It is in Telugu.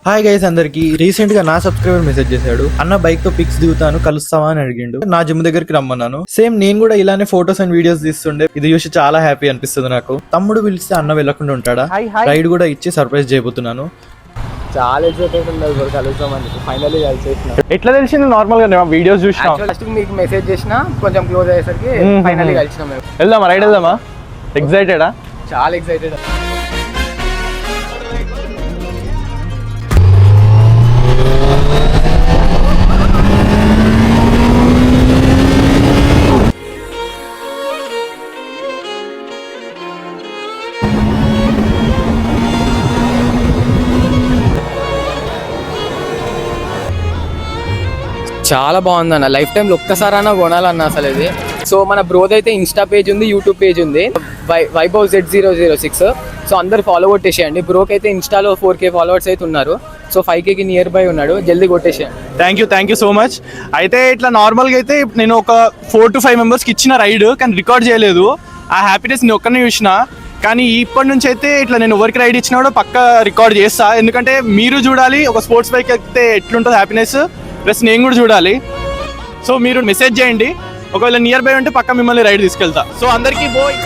హాయ్ గైస్, అందరికి రీసెంట్ గా నా సబ్స్క్రైబర్ మెసేజ్ చేశాడు. అన్న బైక్ తో పిక్స్ దిగుతాను, కలుస్తావా అని అడిగిండు. నా జిమ్ దగ్గరికి రమ్మన్నాను. సేమ్ నేను కూడా ఇలానే ఫోటోస్ అండ్ వీడియోస్ తీస్తుండే. ఇది చూసి చాలా హ్యాపీ అనిపిస్తుంది నాకు. తమ్ముడు పిలిస్తే అన్న వెళ్ళకుండా ఉంటాడా? రైడ్ కూడా ఇచ్చి సర్ప్రైజ్ చేయబోతున్నాను. చాలా ఎక్సైటెడ్ ఉంది బ్రో, కలుస్తామని ఫైనల్లీ కలిసేసిన. ఎట్లా తెలిసింది? నార్మల్ గా వీడియోస్ చూసినా, ఫస్ట్ మీకు మెసేజ్ చేసిన, కొంచెం క్లోజ్ అయ్యేసరికి ఫైనల్లీ కలిసినాం మేము. వెళ్దామా? రైడ్ వెళ్దామా? ఎక్సైటెడా? చాలా ఎక్సైటెడ్. చాలా బాగుంది అన్న, లైఫ్ టైంలో ఒక్కసారైనా కొనాలన్న అసలు ఇది. సో మన బ్రోద్ అయితే ఇన్స్టా పేజ్ ఉంది, యూట్యూబ్ పేజ్ ఉంది, వైభవ్ Z006. సో అందరు ఫాలో కొట్టేసేయండి. బ్రోకి అయితే ఇన్స్టాలో 4K ఫాలోవర్స్ అయితే ఉన్నారు. సో 5Kకి నియర్ బై ఉన్నాడు, జల్దీ కొట్టేసేయండి. Thank you so much. అయితే ఇట్లా నార్మల్గా అయితే నేను ఒక 4 to 5 మెంబర్స్కి ఇచ్చిన రైడ్, కానీ రికార్డ్ చేయలేదు. ఆ హ్యాపీనెస్ నేను ఒక్కనే చూసిన. కానీ ఇప్పటి నుంచి అయితే ఇట్లా నేను ఎవరికి రైడ్ ఇచ్చినా కూడా పక్కా రికార్డ్ చేస్తా. ఎందుకంటే మీరు చూడాలి ఒక స్పోర్ట్స్ బైక్ అయితే ఎట్లుంటుంది హ్యాపీనెస్, ప్లస్ నేను కూడా చూడాలి. సో మీరు మెసేజ్ చేయండి, ఒకవేళ నియర్ బై ఉంటే పక్క మిమ్మల్ని రైడ్ తీసుకెళ్తా. సో అందరికీ బోయ్.